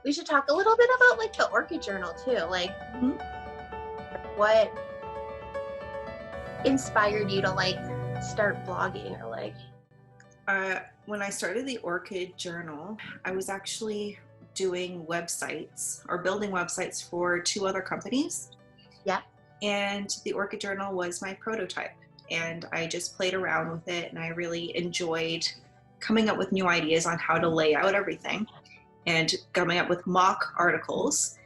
we should talk a little bit about like the Orchid journal too. Like what inspired you to like start blogging or like? When I started the Orchid journal, I was actually doing websites or building websites for 2 other companies. Yeah. And the Orchid journal was my prototype. And I just played around with it, and I really enjoyed coming up with new ideas on how to lay out everything and coming up with mock articles.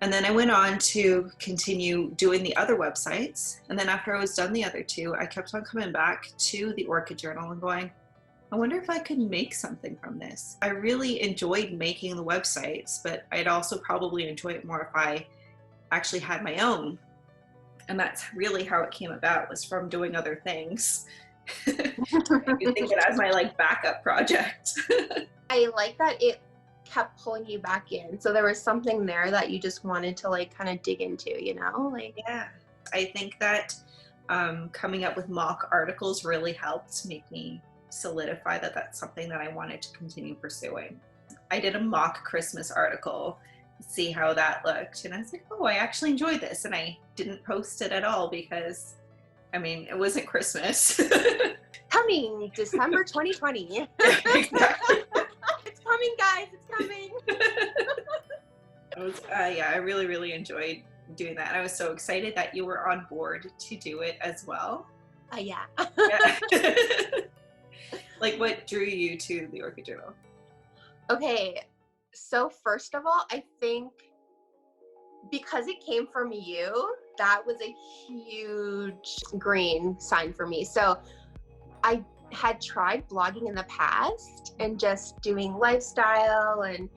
And then I went on to continue doing the other websites. And then after I was done the other 2, I kept on coming back to the Orchid journal and going, I wonder if I could make something from this. I really enjoyed making the websites, but I'd also probably enjoy it more if I actually had my own. And that's really how it came about, was from doing other things. I could think it as my like backup project. I like that it kept pulling you back in. So there was something there that you just wanted to like kind of dig into, you know? Like, yeah. I think that coming up with mock articles really helped make me solidify that that's something that I wanted to continue pursuing. I did a mock Christmas article, see how that looked, and I was like, oh, I actually enjoyed this, and I didn't post it at all because, I mean, it wasn't Christmas. Coming December 2020. Yeah, exactly. It's coming, guys, it's coming. Yeah, I really, really enjoyed doing that, and I was so excited that you were on board to do it as well. Yeah. Yeah. Like, what drew you to the Orchid journal? Okay, so first of all, I think because it came from you, that was a huge green sign for me. So I had tried blogging in the past and just doing lifestyle, and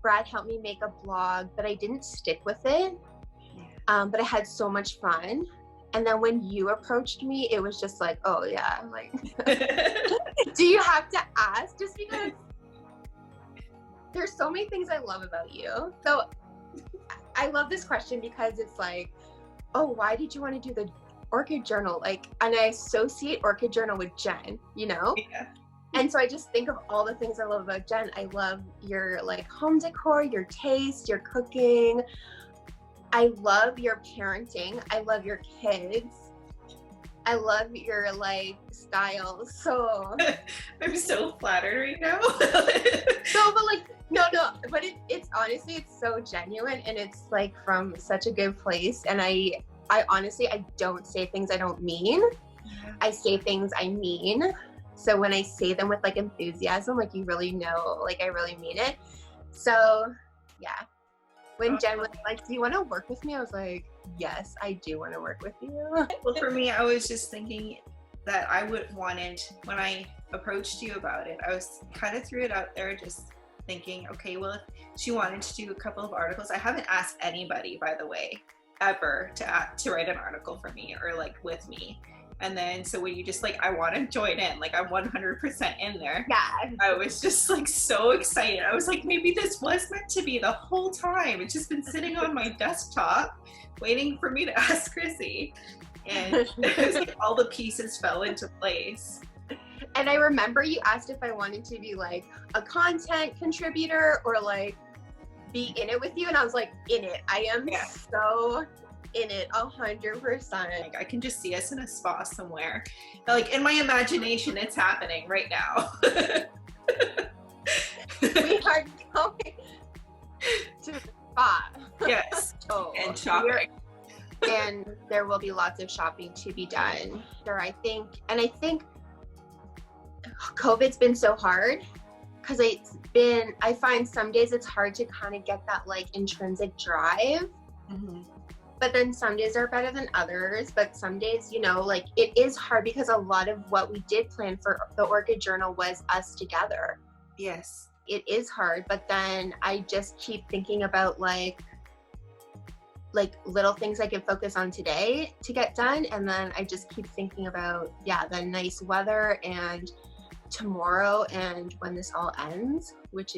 Brad helped me make a blog, but I didn't stick with it. But I had so much fun. And then when you approached me, it was just like, oh yeah, I'm like, do you have to ask? Just because there's so many things I love about you. So I love this question because it's like, oh, why did you want to do the Orchid journal? Like, and I associate Orchid journal with Jen, you know? Yeah. And so I just think of all the things I love about Jen. I love your like home decor, your taste, your cooking. I love your parenting. I love your kids. I love your like style. So I'm so flattered right now. no, but like no, but it's honestly, it's so genuine, and it's like from such a good place. And I honestly, I don't say things I don't mean. Yeah. I say things I mean. So when I say them with like enthusiasm, like you really know, like I really mean it. So yeah. When Jen was like, do you want to work with me? I was like, yes, I do want to work with you. Well, for me, I was just thinking that I wanted, when I approached you about it, I was kind of threw it out there just thinking, okay, well, if she wanted to do a couple of articles, I haven't asked anybody, by the way, ever to write an article for me or like with me. And then, so when you just like, I want to join in, like I'm 100% in there. Yeah. I was just like so excited. I was like, maybe this was meant to be the whole time. It's just been sitting on my desktop waiting for me to ask Chrissy. And it was like all the pieces fell into place. And I remember you asked if I wanted to be like a content contributor or like be in it with you. And I was like, in it. I am so in it 100%. Like, I can just see us in a spa somewhere. Like in my imagination, it's happening right now. We are going to the spa. Yes. Oh, and shopping. And there will be lots of shopping to be done. Sure, I think COVID's been so hard because I find some days it's hard to kind of get that like intrinsic drive. Mm-hmm. But then some days are better than others. But some days, you know, like it is hard because a lot of what we did plan for the Orchid journal was us together. Yes. It is hard, but then I just keep thinking about like little things I can focus on today to get done. And then I just keep thinking about, the nice weather and tomorrow and when this all ends, which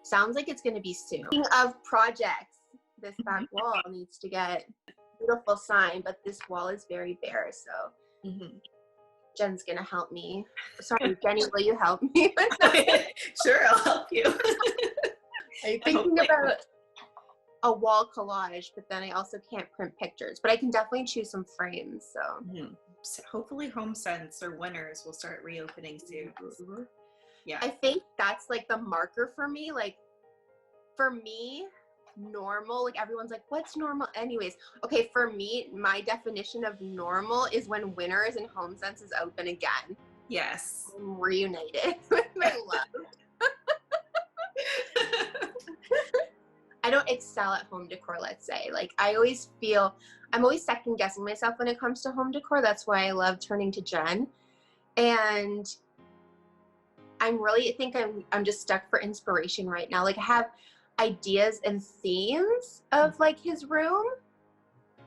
sounds like it's going to be soon. Speaking of projects, this back wall needs to get a beautiful sign, but this wall is very bare. So Jen's going to help me. Sorry, Jenny, will you help me? Sure, I'll help you. I'm thinking about a wall collage, but then I also can't print pictures, but I can definitely choose some frames. So, So hopefully HomeSense or Winners will start reopening soon. Yeah. I think that's like the marker for me. Like for me, normal, like everyone's like, what's normal? Anyways, okay, for me, my definition of normal is when Winners and HomeSense is open again. Yes. I'm reunited with my love. I don't excel at home decor, let's say. Like I always feel, I'm always second guessing myself when it comes to home decor. That's why I love turning to Jen. And I think I'm just stuck for inspiration right now. Like I have ideas and themes of like his room,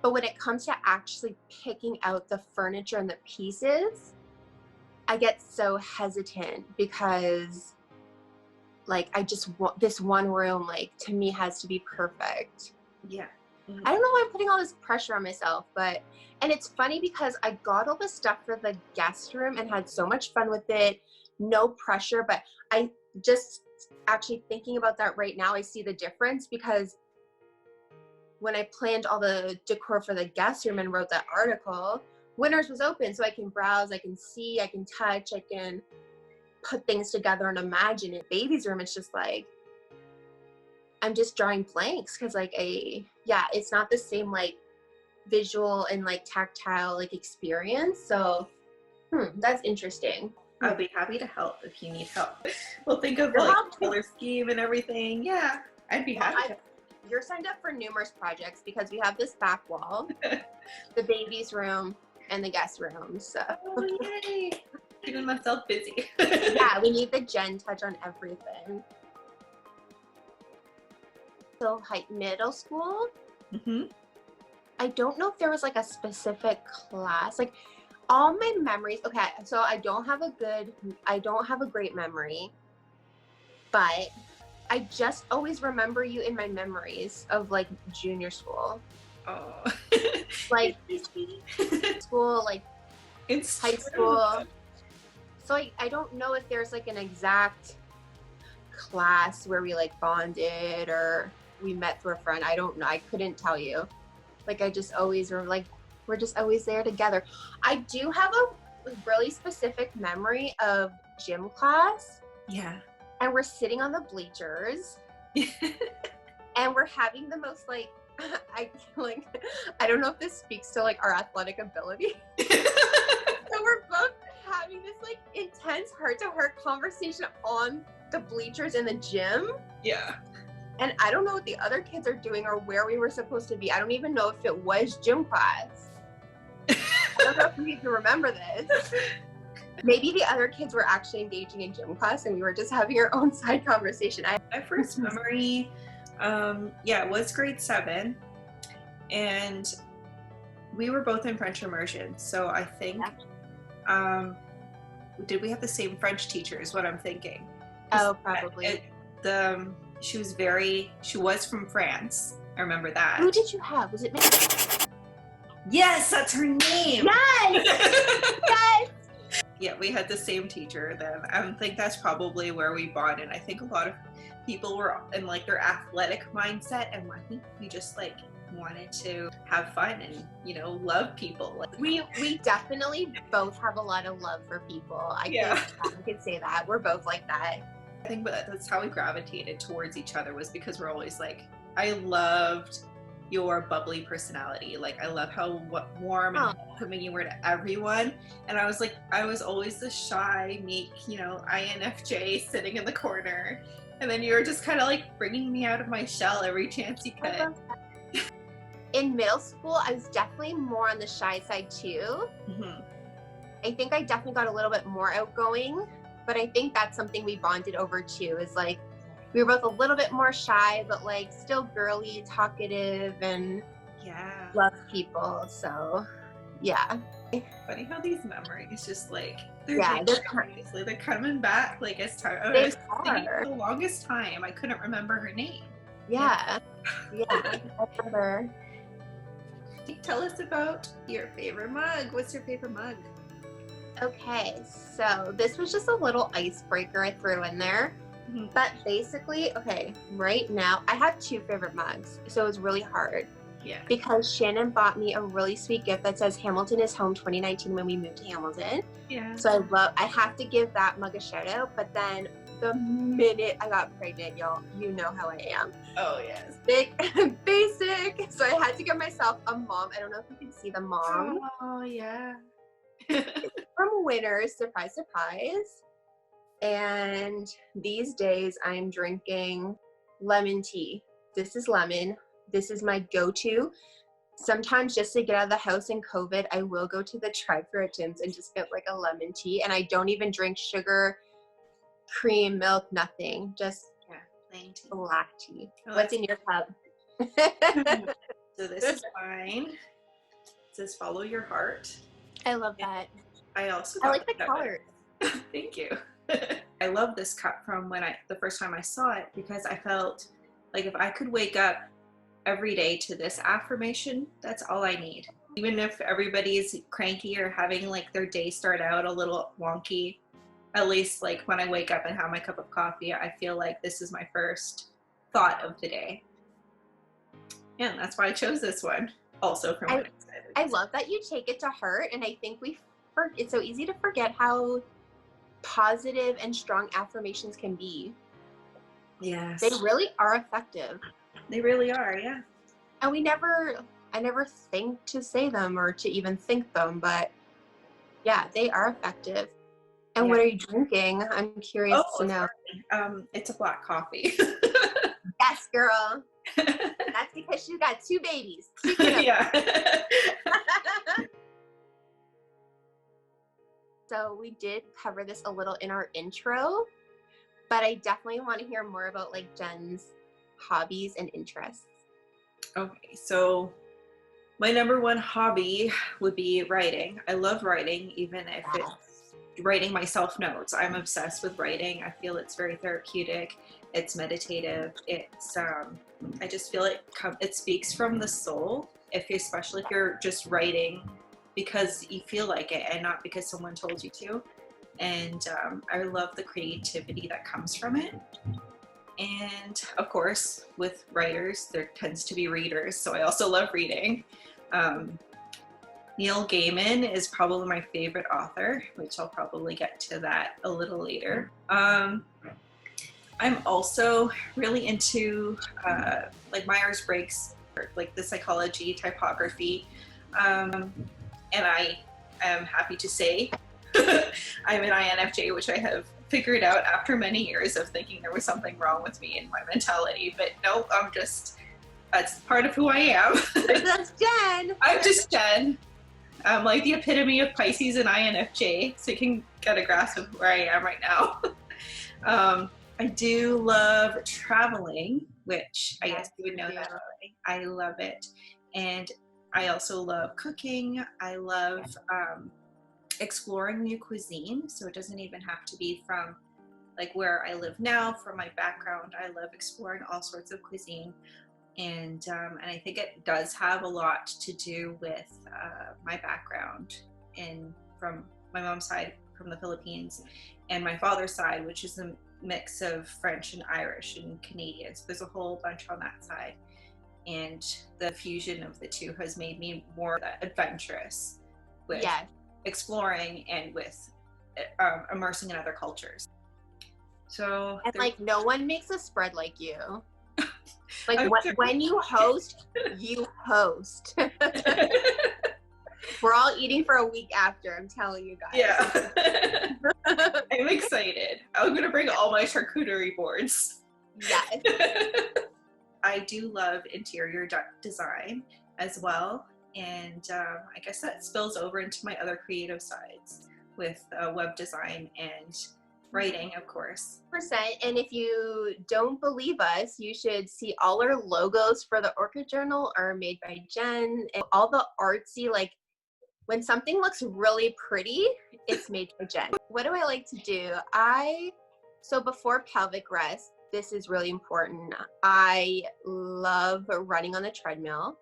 but when it comes to actually picking out the furniture and the pieces, I get so hesitant because like I just want this one room, like to me has to be perfect. Yeah. Mm-hmm. I don't know why I'm putting all this pressure on myself, and it's funny because I got all the stuff for the guest room and had so much fun with it. No pressure, but I just actually thinking about that right now, I see the difference because when I planned all the decor for the guest room and wrote that article, Winners was open, so I can browse, I can see, I can touch, I can put things together and imagine it. Baby's room, it's just like I'm just drawing blanks because like it's not the same like visual and like tactile like experience. So that's interesting. I'll be happy to help if you need help. We'll think of like color scheme and everything. Yeah, I'd be happy. You're signed up for numerous projects because we have this back wall, the baby's room, and the guest room. So yay! Keeping myself busy. Yeah, we need the Jen touch on everything. So like middle school, I don't know if there was like a specific class. Like all my memories, okay, so I don't have a great memory, but I just always remember you in my memories of like junior school. Oh. Like school, like it's high school. So I don't know if there's like an exact class where we like bonded or we met through a friend. I don't know. I couldn't tell you. Like I just always were like, we're just always there together. I do have a really specific memory of gym class. Yeah. And we're sitting on the bleachers and we're having the most like, I don't know if this speaks to like our athletic ability. So we're both having this like intense heart-to-heart conversation on the bleachers in the gym. Yeah. And I don't know what the other kids are doing or where we were supposed to be. I don't even know if it was gym class. I don't know if you need to remember this. Maybe the other kids were actually engaging in gym class and we were just having our own side conversation. My first memory, was grade 7. And we were both in French immersion. So I think, did we have the same French teacher is what I'm thinking. Oh, probably. She was from France. I remember that. Who did you have? Was it me? Yes, that's her name. Yes! Yes! Yeah, we had the same teacher then. I think that's probably where we bonded. I think a lot of people were in like their athletic mindset, and I think we just like wanted to have fun and love people. Like we definitely both have a lot of love for people. I think I could say that we're both like that. I think that's how we gravitated towards each other, was because we're always like, I loved your bubbly personality. Like I love how warm and welcoming you were to everyone. And I was always the shy, meek, INFJ sitting in the corner. And then you were just kind of like bringing me out of my shell every chance you could. In middle school, I was definitely more on the shy side too. I think I definitely got a little bit more outgoing, but I think that's something we bonded over too, is like we were both a little bit more shy, but like still girly, talkative, and love people. So Funny how these memories just like they're coming back like as time. For the longest time I couldn't remember her name. I remember. Tell us about your favorite mug. What's your favorite mug? Okay, so this was just a little icebreaker I threw in there. But basically, okay, right now, I have 2 favorite mugs, so it was really hard. Yeah. Because Shannon bought me a really sweet gift that says Hamilton is home 2019 when we moved to Hamilton. Yeah. So I have to give that mug a shout out. But then the minute I got pregnant, y'all, you know how I am. Oh, yes. Big, basic. So I had to get myself a mom. I don't know if you can see the mom. Oh, yeah. From Winners, surprise, surprise. And these days I'm drinking lemon tea. This is lemon. This is my go-to. Sometimes just to get out of the house in COVID, I will go to the drive-thru gyms and just get like a lemon tea. And I don't even drink sugar, cream, milk, nothing. Just plain tea. Black tea. Oh, What's in your cup? So this is mine. It says follow your heart. I love that. I also like the colors. Thank you. I love this cup from the first time I saw it, because I felt like if I could wake up every day to this affirmation, that's all I need. Even if everybody's cranky or having like their day start out a little wonky, at least like when I wake up and have my cup of coffee, I feel like this is my first thought of the day. Yeah, and that's why I chose this one. Also from I love that you take it to heart, and I think it's so easy to forget how positive and strong affirmations can be. Yes. They really are effective. They really are, yeah. And I never think to say them or to even think them, but yeah, they are effective. And what are you drinking? I'm curious to know. It's a black coffee. Yes, girl. That's because she's got 2 babies. Yeah. So we did cover this a little in our intro, but I definitely want to hear more about like Jen's hobbies and interests. Okay, so my number 1 hobby would be writing. I love writing, even if it's writing myself notes. I'm obsessed with writing. I feel it's very therapeutic. It's meditative. It's I just feel it speaks from the soul, especially if you're just writing because you feel like it and not because someone told you to. And I love the creativity that comes from it. And of course, with writers, there tends to be readers, so I also love reading. Neil Gaiman is probably my favorite author, which I'll probably get to that a little later. I'm also really into like Myers-Briggs, like the psychology, typography, and I am happy to say I'm an INFJ, which I have figured out after many years of thinking there was something wrong with me in my mentality. But no, that's part of who I am. That's Jen. I'm just Jen. I'm like the epitome of Pisces and INFJ, so you can get a grasp of where I am right now. I do love traveling, which I guess you would know that already. I love it. And I also love cooking. I love exploring new cuisine, so it doesn't even have to be from like where I live now. From my background, I love exploring all sorts of cuisine, and I think it does have a lot to do with my background, and from my mom's side from the Philippines, and my father's side, which is a mix of French and Irish and Canadian. So there's a whole bunch on that side, and the fusion of the two has made me more adventurous with exploring and with immersing in other cultures. So like no one makes a spread like you. Like when you host, you host. We're all eating for a week after, I'm telling you guys. Yeah. I'm excited. I'm gonna bring all my charcuterie boards. Yes. I do love interior design as well. And I guess that spills over into my other creative sides with web design and writing, of course. And if you don't believe us, you should see all our logos for the Orchid Journal are made by Jen. And all the artsy, like when something looks really pretty, it's made by Jen. What do I like to do? So before pelvic rest, this is really important. I love running on the treadmill.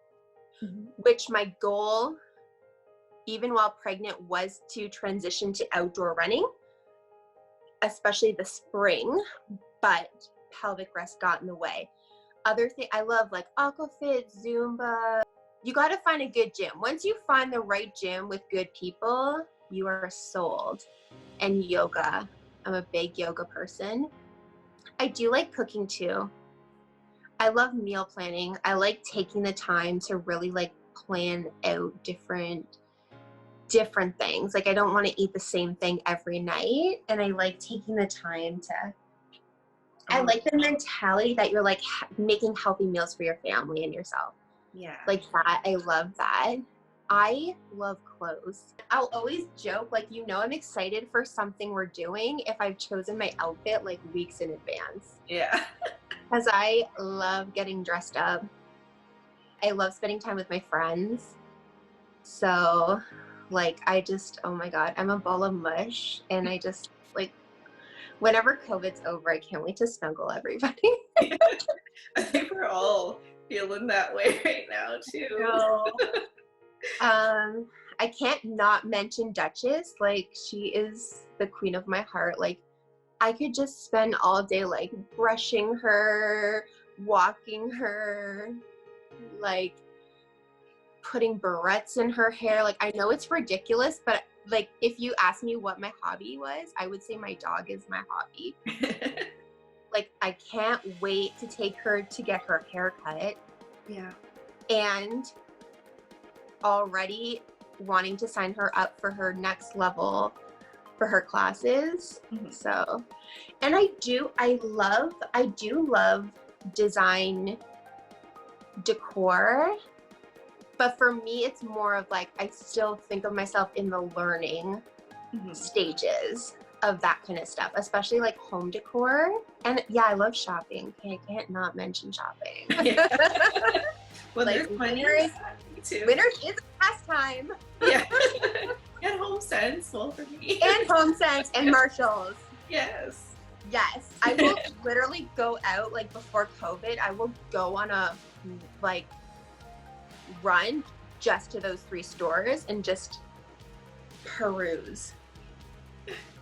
Which my goal, even while pregnant, was to transition to outdoor running, especially the spring. but pelvic rest got in the way. Other thing I love, like aquafit, Zumba. You got to find a good gym. Once you find the right gym with good people, you are sold. And yoga. I'm a big yoga person. I do like cooking too. I love meal planning. I like taking the time to really like plan out different things. Like I don't want to eat the same thing every night. And I like taking the time to, I like the mentality that you're like making healthy meals for your family and yourself. Yeah. Like that. I love that. I love clothes. I'll always joke, like, I'm excited for something we're doing if I've chosen my outfit like weeks in advance. Yeah. Because I love getting dressed up. I love spending time with my friends. So, like, oh my God, I'm a ball of mush. And I just, like, whenever COVID's over, I can't wait to snuggle everybody. I think we're all feeling that way right now, too. No. I can't not mention Duchess. Like, she is the queen of my heart. Like, I could just spend all day, like, brushing her, walking her, like, putting barrettes in her hair. Like, I know it's ridiculous, but, like, if you ask me what my hobby was, I would say my dog is my hobby. Like, I can't wait to take her to get her hair cut. Yeah. And already wanting to sign her up for her next level for her classes. Mm-hmm. So, and I do love design decor, but for me it's more of like I still think of myself in the learning stages of that kind of stuff, especially like home decor. And yeah, I love shopping. Okay, I can't not mention shopping. Yeah. Well, like winter is a pastime. Yeah. And Home Sense, well, for me. And Home Sense and Marshalls. Yes. Yes. I will literally go out, like before COVID, I will go on a like run just to those 3 stores and just peruse.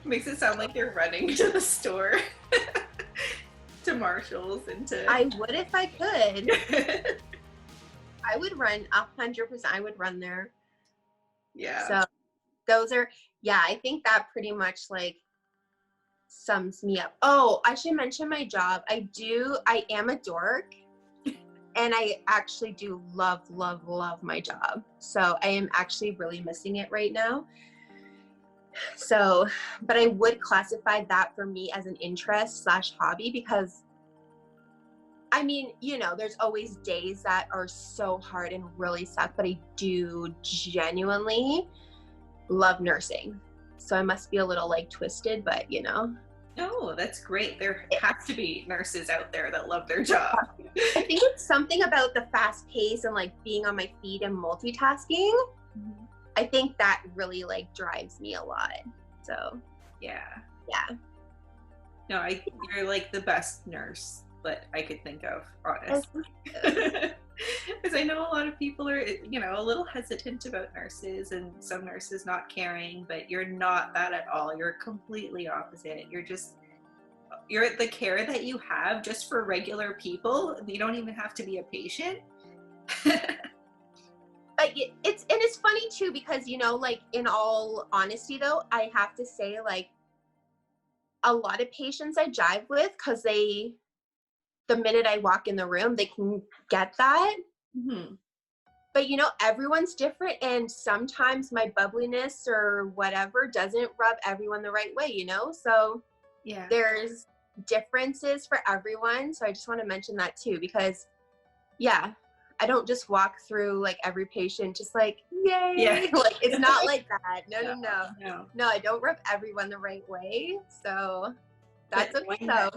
Makes it sound like you're running to the store. To Marshalls and to... I would if I could. I would run 100%. I would run there. Yeah. So those are, yeah, I think that pretty much like sums me up. Oh, I should mention my job. I am a dork and I actually do love my job. So I am actually really missing it right now. So, but I would classify that for me as an interest / hobby because I mean, there's always days that are so hard and really suck, but I do genuinely love nursing. So I must be a little like twisted, but No, that's great. There has to be nurses out there that love their job. I think it's something about the fast pace and like being on my feet and multitasking. Mm-hmm. I think that really like drives me a lot. So yeah. No, you're like the best nurse that I could think of, honestly. Because I know a lot of people are, a little hesitant about nurses and some nurses not caring, but you're not that at all. You're completely opposite. You're the care that you have just for regular people. You don't even have to be a patient. But it's funny too, because, like in all honesty though, I have to say like a lot of patients I jive with, because the minute I walk in the room, they can get that. Mm-hmm. But everyone's different, and sometimes my bubbliness or whatever doesn't rub everyone the right way, so yeah, there's differences for everyone. So I just want to mention that too, because I don't just walk through like every patient just like yay. Yeah. Like it's not like that. No, I don't rub everyone the right way, so that's okay though.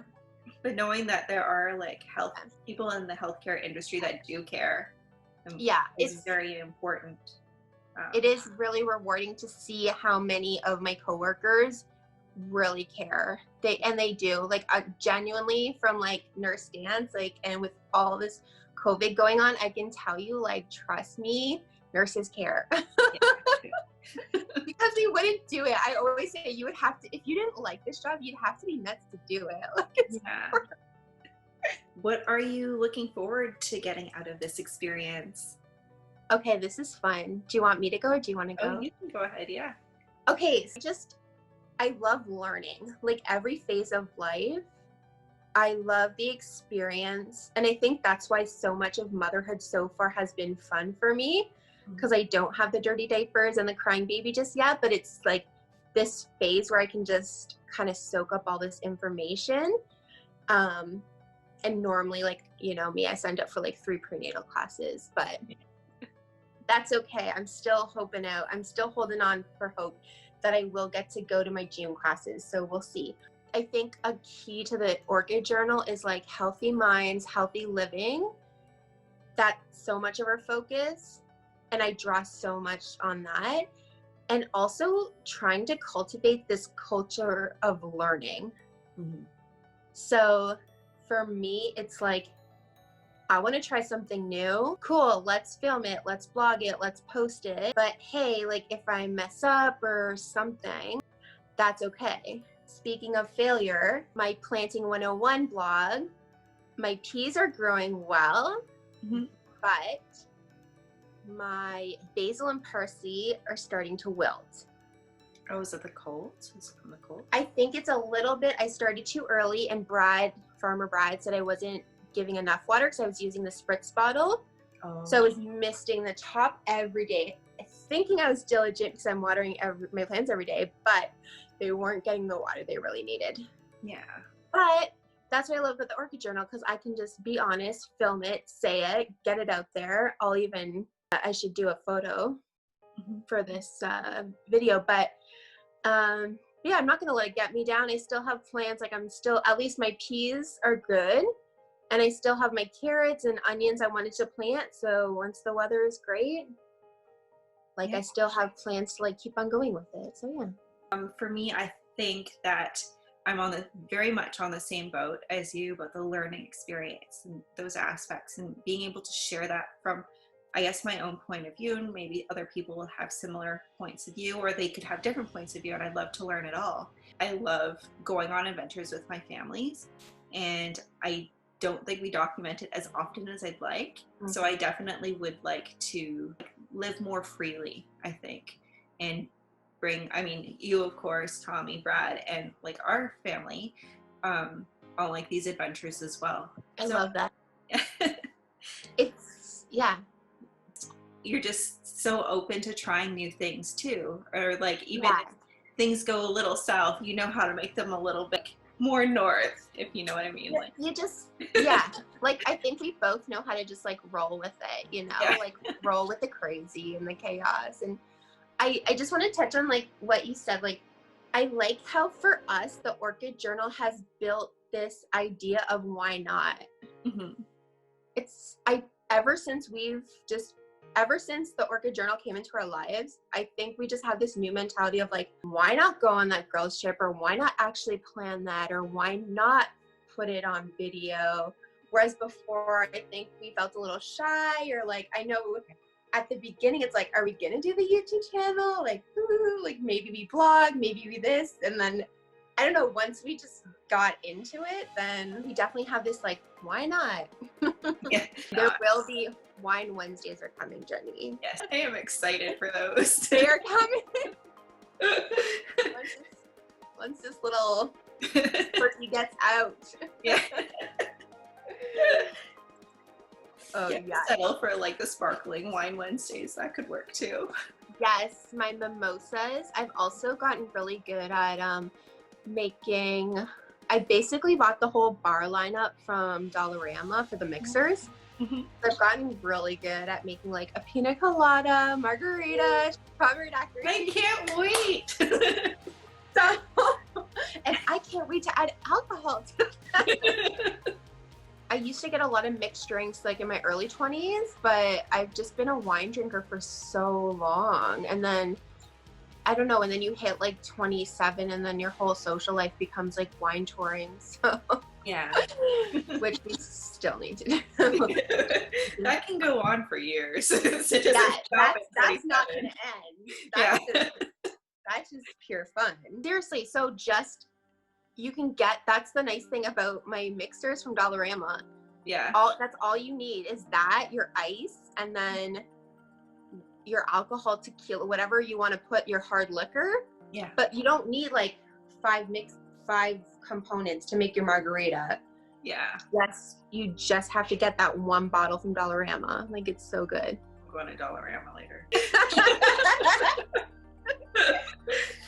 But knowing that there are like people in the healthcare industry that do care, is very important. It is really rewarding to see how many of my coworkers really care. They do, like genuinely, from like nurse dance, like, and with all this COVID going on, I can tell you, like, trust me, nurses care. Because we wouldn't do do it. I always say you would have to, if you didn't like this job, you'd have to be nuts to do it. Like, it's What are you looking forward to getting out of this experience? okay, this is fun. Do you want me to go or do you want to go? Oh, you can go ahead. Yeah. Okay, so I love learning. Like every phase of life, I love the experience. And I think that's why so much of motherhood so far has been fun for me, because I don't have the dirty diapers and the crying baby just yet, but it's like this phase where I can just kind of soak up all this information. And normally, like, you know me, I signed up for like 3 prenatal classes, but that's okay. I'm still I'm still holding on for hope that I will get to go to my June classes. So we'll see. I think a key to the Orchid Journal is like healthy minds, healthy living. That's so much of our focus. And I draw so much on that. And also trying to cultivate this culture of learning. Mm-hmm. So for me, it's like, I want to try something new. Cool, let's film it, let's blog it, let's post it. But hey, like if I mess up or something, that's okay. Speaking of failure, my Planting 101 blog, my peas are growing well, but my basil and parsley are starting to wilt. Oh, is it the cold? Is it from the cold? I think it's a little bit, I started too early, and Farmer Brad said I wasn't giving enough water because I was using the spritz bottle. Oh. So I was misting the top every day, thinking I was diligent because I'm watering my plants every day, but they weren't getting the water they really needed. Yeah. But that's what I love about the Orchid Journal, because I can just be honest, film it, say it, get it out there. I should do a photo for this video, but yeah, I'm not gonna let it get me down. I still have plans. Like at least my peas are good, and I still have my carrots and onions I wanted to plant. So once the weather is great, like I still have plans to like keep on going with it. So yeah. For me, I think that I'm very much on the same boat as you about the learning experience and those aspects, and being able to share that from, I guess, my own point of view, and maybe other people will have similar points of view, or they could have different points of view, and I'd love to learn it all. I love going on adventures with my families, and I don't think we document it as often as I'd like. So I definitely would like to live more freely, I think, and bring, I mean, you, of course, Tommy, Brad, and like our family on like these adventures as well. I love that. Yeah. You're just so open to trying new things too, or like even if things go a little south, you know how to make them a little bit more north, if you know what I mean. Like you just like I think we both know how to just like roll with it, you know, like roll with the crazy and the chaos. And I just want to touch on like what you said. Like I like how for us the Orchid Journal has built this idea of why not. Ever since the Orchid Journal came into our lives, I think we just have this new mentality of like, why not go on that girls trip, or why not actually plan that, or why not put it on video? Whereas before, I think we felt a little shy, or like, I know at the beginning, it's like, are we gonna do the YouTube channel? Like, ooh, like maybe we blog, maybe we this, and then I don't know, once we just got into it, then we definitely have this like, why not? There will be Wine Wednesdays are coming, Jenny. Yes, I am excited for those. They are coming. once this little turkey gets out. Yeah. Oh yeah. Settle for like the sparkling Wine Wednesdays. That could work too. Yes, my mimosas. I've also gotten really good at making. I basically bought the whole bar lineup from Dollarama for the mixers. I've gotten really good at making like a pina colada, margarita, strawberry daiquiri. I can't wait. And I can't wait to add alcohol to that. I used to get a lot of mixed drinks like in my early 20s, but I've just been a wine drinker for so long. And then I don't know, and then you hit like 27 and then your whole social life becomes like wine touring. So yeah. Which we still need to do. That can go on for years. That's not going to end. That's just pure fun. Seriously, so just, you can get, that's the nice thing about my mixers from Dollarama. Yeah. That's all you need is that, your ice, and then your alcohol, tequila, whatever you want to put, your hard liquor. Yeah. But you don't need like 5 components to make your margarita. Yeah. Yes, you just have to get that one bottle from Dollarama. Like, it's so good. I'm going to Dollarama later.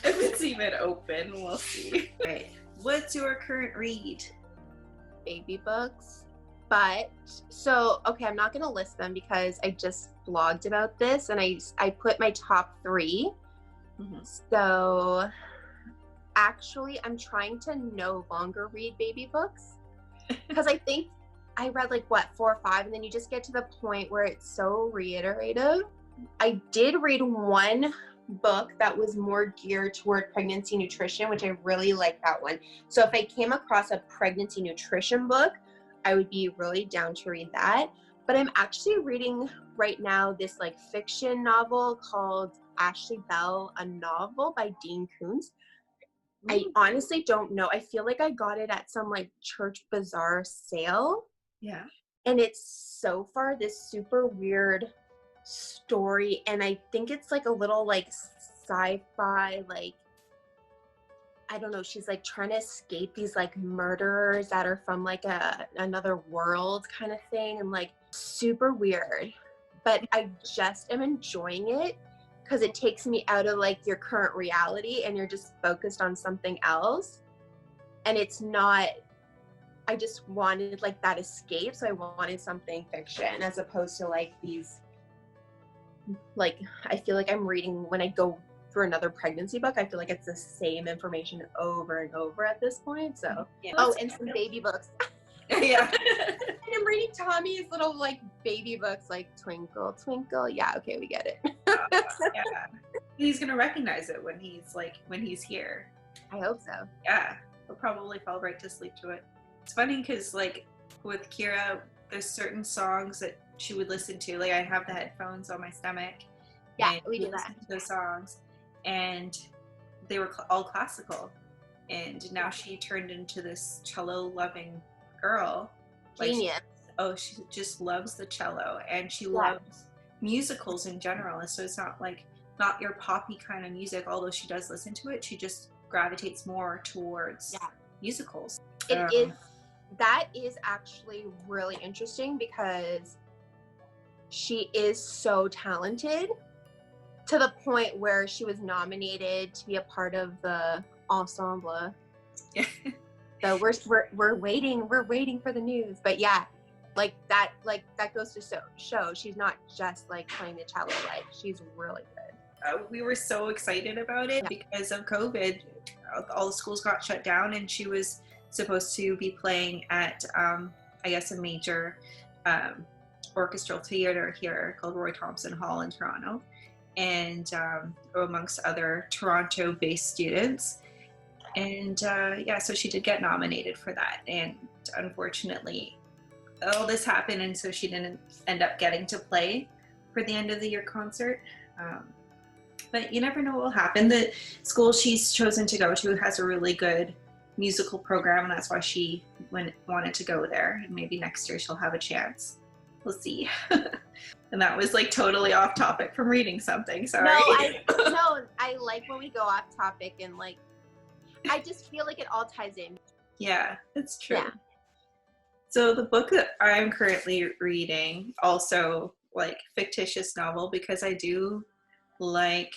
If it's even open, we'll see. Right. What's your current read? Baby books. But so, okay, I'm not going to list them because I just blogged about this and I put my top 3. Mm-hmm. So actually, I'm trying to no longer read baby books because I think I read like 4 or 5, and then you just get to the point where it's so reiterative. I did read one book that was more geared toward pregnancy nutrition, which I really like that one. So if I came across a pregnancy nutrition book, I would be really down to read that. But I'm actually reading right now this like fiction novel called Ashley Bell, a novel by Dean Koontz. I honestly don't know. I feel like I got it at some like church bazaar sale. Yeah. And it's so far this super weird story. And I think it's like a little like sci-fi, like, I don't know, she's like trying to escape these like murderers that are from like another world kind of thing, and like super weird. But I just am enjoying it because it takes me out of like your current reality and you're just focused on something else. And it's not, I just wanted like that escape. So I wanted something fiction as opposed to like these, like, I feel like I'm reading when I go for another pregnancy book, I feel like it's the same information over and over at this point. So, yeah, and some baby books. Yeah. And I'm reading Tommy's little like baby books, like Twinkle, Twinkle. Yeah, okay, we get it. Yeah. He's gonna recognize it when he's here. I hope so. Yeah, he'll probably fall right to sleep to it. It's funny because like with Kira, there's certain songs that she would listen to. Like I have the headphones on my stomach. Yeah, and we do listen that. to those songs, and they were all classical. And now she turned into this cello-loving girl. Genius. She just loves the cello, and she loves musicals in general. And so it's not your poppy kind of music, although she does listen to it. She just gravitates more towards musicals. That is actually really interesting because she is so talented to the point where she was nominated to be a part of the ensemble. So we're waiting for the news. But yeah, like that goes to show she's not just like playing the cello, like she's really good. We were so excited about it because of COVID. All the schools got shut down, and she was supposed to be playing at I guess a major orchestral theater here called Roy Thompson Hall in Toronto, and amongst other Toronto-based students. And so she did get nominated for that, and unfortunately all this happened, and so she didn't end up getting to play for the end of the year concert. But you never know what will happen. The school she's chosen to go to has a really good musical program, and that's why she wanted to go there, and maybe next year she'll have a chance. We'll see. And that was like totally off topic from reading something. Sorry. No, I like when we go off topic, and like I just feel like it all ties in. Yeah, it's true. Yeah. So the book that I'm currently reading, also like fictitious novel, because I do like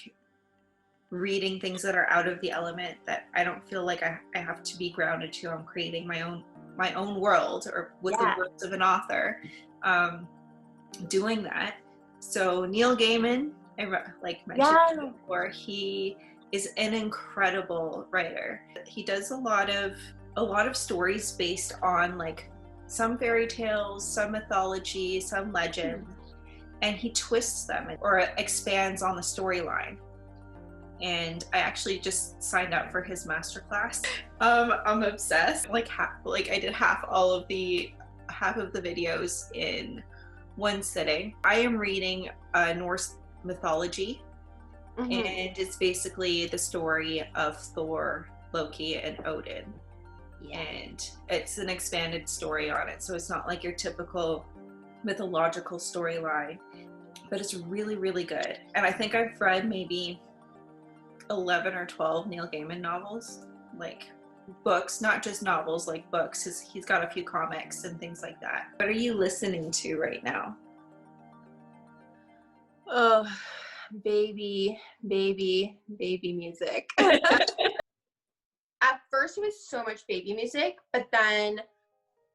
reading things that are out of the element, that I don't feel like I have to be grounded to. I'm creating my own world, or with the words of an author, doing that. So Neil Gaiman, I mentioned before, he is an incredible writer. He does a lot of stories based on like some fairy tales, some mythology, some legend, and he twists them or expands on the storyline. And I actually just signed up for his masterclass. I'm obsessed. I did half of the videos in one sitting. I am reading Norse mythology, Mm-hmm. And it's basically the story of Thor, Loki, and Odin. Yeah. And it's an expanded story on it, so it's not like your typical mythological storyline, but it's really, really good. And I think I've read maybe 11 or 12 Neil Gaiman novels, like books, not just novels, like books. He's got a few comics and things like that. What are you listening to right now? Oh, baby music. At first, it was so much baby music, but then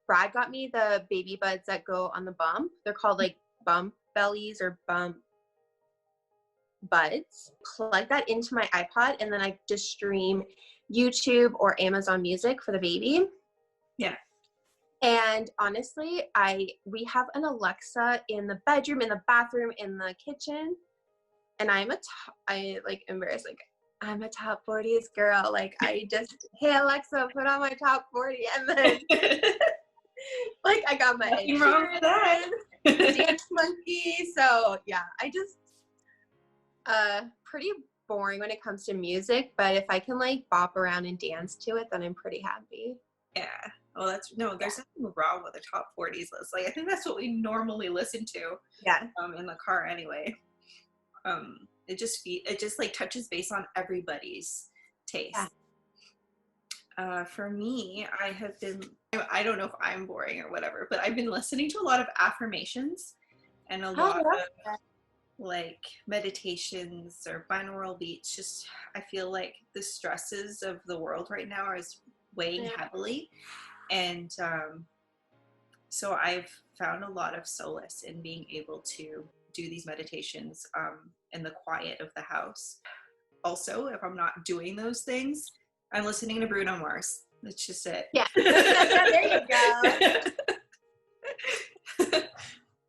Brad got me the baby buds that go on the bump. They're called like bump bellies or bump buds. Plug that into my iPod, and then I just stream YouTube or Amazon Music for the baby. Yeah. And honestly, we have an Alexa in the bedroom, in the bathroom, in the kitchen, and I like embarrassed, like I'm a top 40s girl. Like I just, hey Alexa, put on my top 40, and then like I got my Nothing wrong with that. dance monkey. So yeah, I just pretty boring when it comes to music, but if I can like bop around and dance to it, then I'm pretty happy. Yeah. Well, there's nothing wrong with a top 40s list. Like I think that's what we normally listen to. Yeah. In the car anyway. It just like touches base on everybody's taste. Yeah. For me, I don't know if I'm boring or whatever, but I've been listening to a lot of affirmations and a lot of like meditations or binaural beats. Just I feel like the stresses of the world right now are weighing heavily, and so I've found a lot of solace in being able to do these meditations in the quiet of the house. Also, if I'm not doing those things, I'm listening to Bruno Mars. That's just it. Yeah. There you go.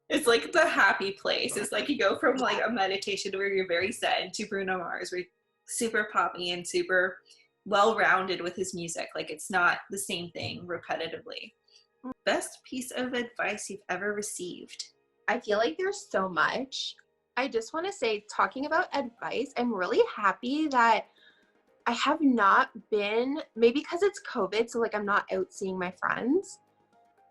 It's like the happy place. It's like you go from like a meditation where you're very zen to Bruno Mars, where you're super poppy and super well-rounded with his music. Like it's not the same thing repetitively. Best piece of advice you've ever received? I feel like there's so much. I just want to say, talking about advice, I'm really happy that I have not been, maybe because it's COVID, so like I'm not out seeing my friends,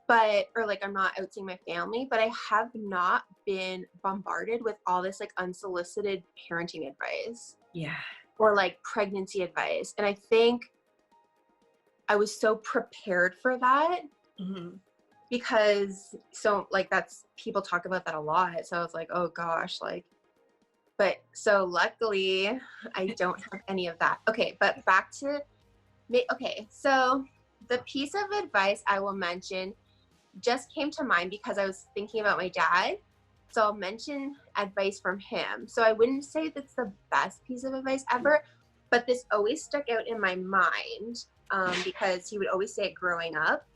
or like I'm not out seeing my family, but I have not been bombarded with all this like unsolicited parenting advice. Yeah. Or like pregnancy advice. And I think I was so prepared for that. Mm-hmm. Because so like that's, people talk about that a lot. So I was like, oh gosh, like, but so luckily I don't have any of that. Okay, but back to me. Okay, so the piece of advice I will mention just came to mind because I was thinking about my dad. So I'll mention advice from him. So I wouldn't say that's the best piece of advice ever, but this always stuck out in my mind because he would always say it growing up.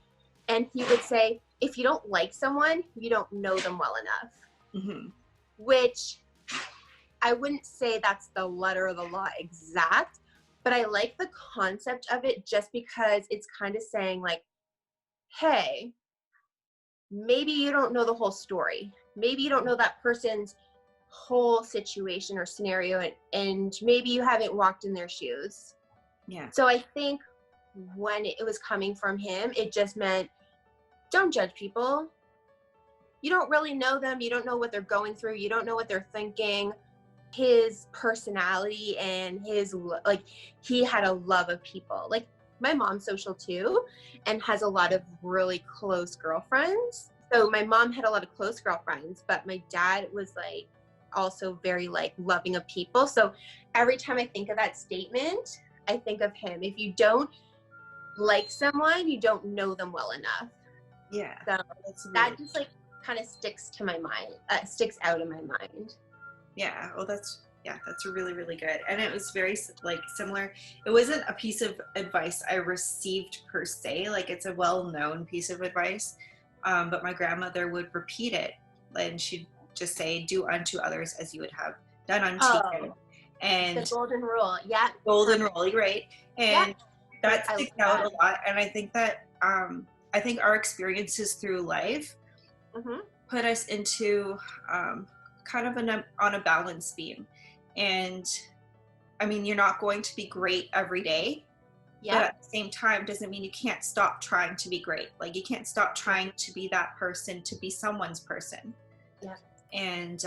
And he would say, if you don't like someone, you don't know them well enough. Mm-hmm. Which I wouldn't say that's the letter of the law exact, but I like the concept of it just because it's kind of saying like, hey, maybe you don't know the whole story. Maybe you don't know that person's whole situation or scenario, and maybe you haven't walked in their shoes. Yeah. So I think when it was coming from him, it just meant, don't judge people. You don't really know them. You don't know what they're going through. You don't know what they're thinking. His personality and his, like, he had a love of people. Like, my mom's social too and has a lot of really close girlfriends. So my mom had a lot of close girlfriends, but my dad was like also very like loving of people. So every time I think of that statement, I think of him. If you don't like someone, you don't know them well enough. Yeah. So that just like kind of sticks to my mind, sticks out in my mind. Yeah. Well, that's really, really good. And it was very like similar. It wasn't a piece of advice I received per se. Like it's a well-known piece of advice. But my grandmother would repeat it and she'd just say, do unto others as you would have done unto you. And the golden rule. Yeah. Golden rule, right? And that sticks out a lot. And I think that, I think our experiences through life put us into kind of on a balance beam. And I mean, you're not going to be great every day, but Yeah. at the same time doesn't mean you can't stop trying to be great. Like you can't stop trying to be that person, to be someone's person. Yeah. And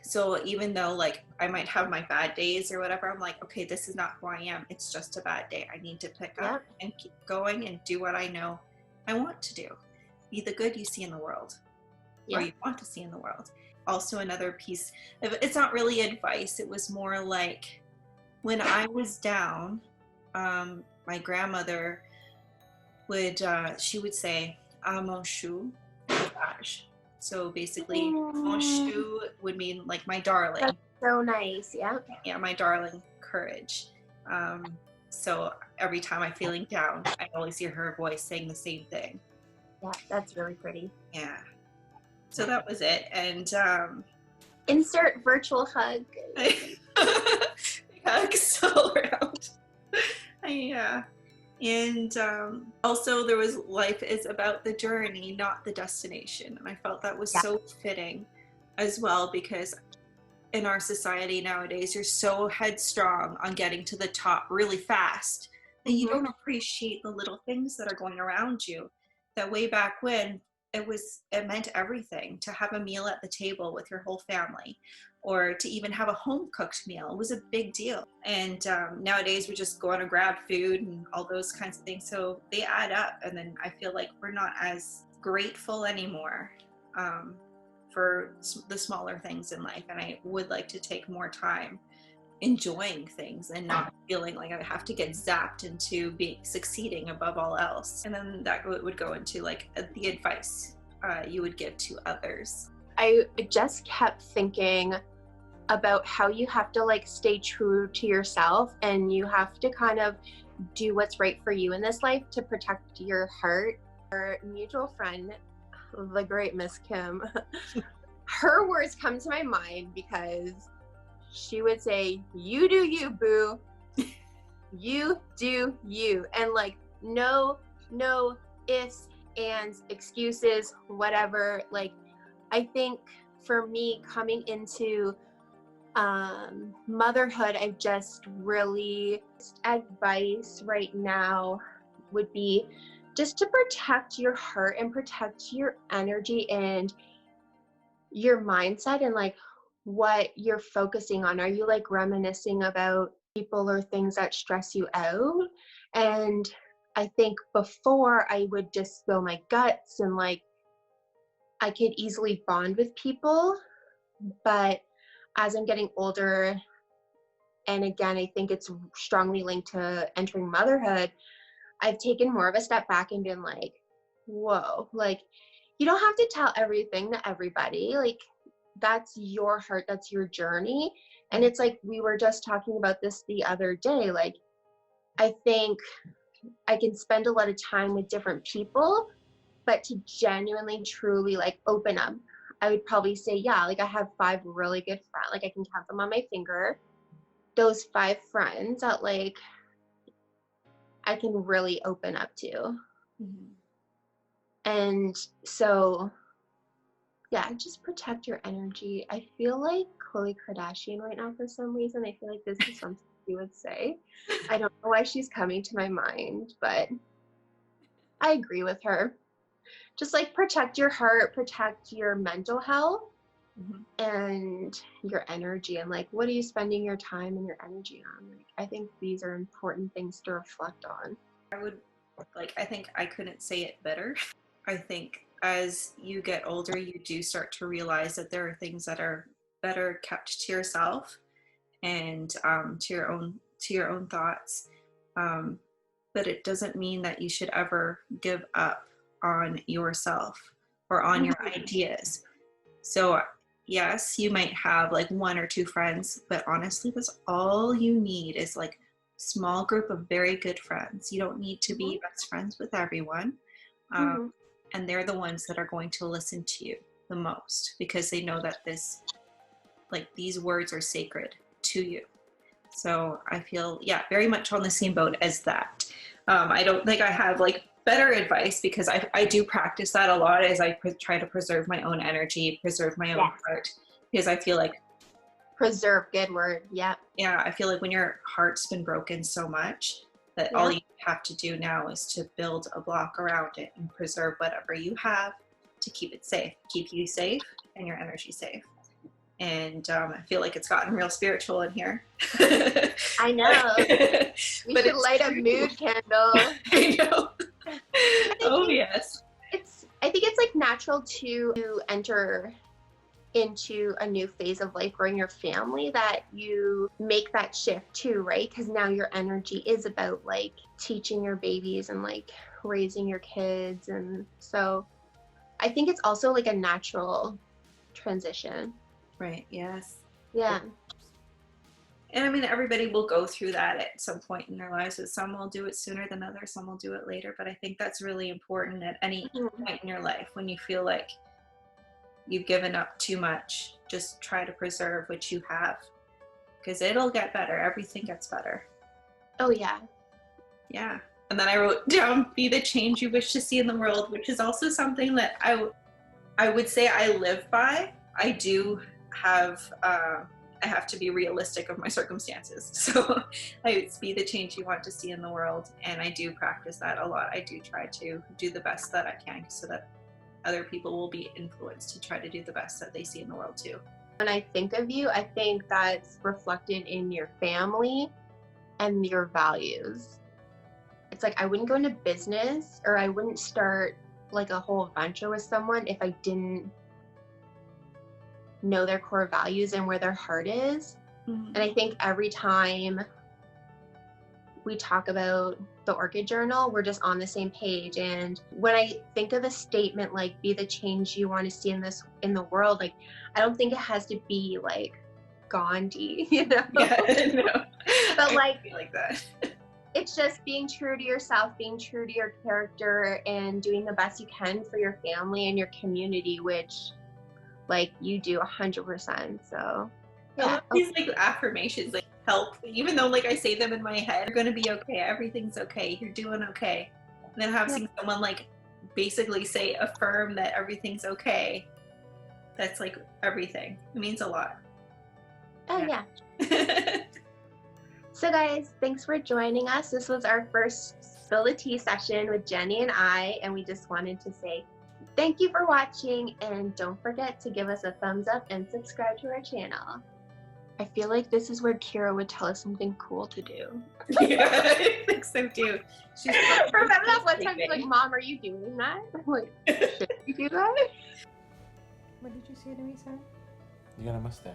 so even though like I might have my bad days or whatever, I'm like, okay, this is not who I am. It's just a bad day. I need to pick Yeah. up and keep going and do what I know I want to do. Be the good you see in the world, Yeah. or you want to see in the world. Also, another piece of, it's not really advice. It was more like when I was down, my grandmother would, she would say, "Ah, mon chou, courage." So basically, mon chou would mean like my darling. That's so nice. Yeah. Yeah, my darling, courage. So every time I'm feeling down, I always hear her voice saying the same thing. Yeah, that's really pretty. Yeah. So that was it. And Insert virtual hug. hugs all around. Yeah. And also there was life is about the journey, not the destination. And I felt that was so fitting as well, because in our society nowadays, you're so headstrong on getting to the top really fast that you don't appreciate the little things that are going around you. That way back when, it meant everything to have a meal at the table with your whole family, or to even have a home cooked meal. It was a big deal. And nowadays we just go out and grab food and all those kinds of things. So they add up. And then I feel like we're not as grateful anymore for the smaller things in life. And I would like to take more time enjoying things and not feeling like I have to get zapped into succeeding above all else. And then that would go into like the advice you would give to others. I just kept thinking about how you have to like stay true to yourself, and you have to kind of do what's right for you in this life to protect your heart. Our mutual friend, the great Miss Kim, her words come to my mind because she would say, "You do you, boo. You do you." And like, no ifs, ands, excuses, whatever. Like, I think for me coming into motherhood, I just really, advice right now would be just to protect your heart and protect your energy and your mindset, and like what you're focusing on. Are you like reminiscing about people or things that stress you out? And I think before I would just spill my guts and like I could easily bond with people, but as I'm getting older, and again, I think it's strongly linked to entering motherhood, I've taken more of a step back and been like, whoa, like you don't have to tell everything to everybody. Like that's your heart, that's your journey. And it's like, we were just talking about this the other day. Like, I think I can spend a lot of time with different people, but to genuinely, truly like open up, I would probably say, yeah, like I have 5 really good friends. Like I can count them on my finger. Those 5 friends that like I can really open up to. Mm-hmm. And so, yeah, just protect your energy. I feel like Khloe Kardashian right now for some reason. I feel like this is something she would say. I don't know why she's coming to my mind, but I agree with her. Just like protect your heart, protect your mental health, and your energy, and like what are you spending your time and your energy on? Like, I think these are important things to reflect on. I think I couldn't say it better. I think as you get older, you do start to realize that there are things that are better kept to yourself and to your own thoughts. But it doesn't mean that you should ever give up on yourself or on your ideas. So yes, you might have like 1 or 2 friends, but honestly, that's all you need is like small group of very good friends. You don't need to be best friends with everyone. And they're the ones that are going to listen to you the most, because they know that these words are sacred to you. So I feel, yeah, very much on the same boat as that. I don't think I have like better advice, because I do practice that a lot as I try to preserve my own energy, preserve my own heart, because I feel like Preserve, good word. Yep. Yeah, I feel like when your heart's been broken so much that all you have to do now is to build a block around it and preserve whatever you have to keep it safe, keep you safe and your energy safe. And I feel like it's gotten real spiritual in here. I know. We should light a mood candle. I know. Oh, yes. I think it's like natural to enter into a new phase of life growing your family that you make that shift too, right? Because now your energy is about like teaching your babies and like raising your kids. And so I think it's also like a natural transition. Right. Yes. Yeah. And I mean, everybody will go through that at some point in their lives. Some will do it sooner than others, some will do it later. But I think that's really important at any point in your life when you feel like you've given up too much. Just try to preserve what you have, because it'll get better. Everything gets better. Oh, yeah. Yeah. And then I wrote down, be the change you wish to see in the world, which is also something that I would say I live by. I do have, I have to be realistic of my circumstances. So it's be the change you want to see in the world. And I do practice that a lot. I do try to do the best that I can so that other people will be influenced to try to do the best that they see in the world too. When I think of you, I think that's reflected in your family and your values. It's like I wouldn't go into business or I wouldn't start like a whole venture with someone if I didn't know their core values and where their heart is. And I think every time we talk about the Orchid Journal, we're just on the same page. And when I think of a statement like be the change you want to see in the world, like I don't think it has to be like Gandhi, you know? Yeah, no. But like that. It's just being true to yourself, being true to your character, and doing the best you can for your family and your community, which like you do 100%. So yeah. I love these like affirmations like help, even though like I say them in my head, you're gonna be okay, everything's okay, you're doing okay. And then having someone like basically say affirm that everything's okay, that's like everything. It means a lot. Oh yeah. So guys, thanks for joining us. This was our first Spill the Tea session with Jenny and I, and we just wanted to say thank you for watching, and don't forget to give us a thumbs up and subscribe to our channel. I feel like this is where Kira would tell us something cool to do. Yeah, I think so too. Remember that one time she's like, Mom, are you doing that? I'm like, should you do that? What did you say to me, Sarah? You got a mustache.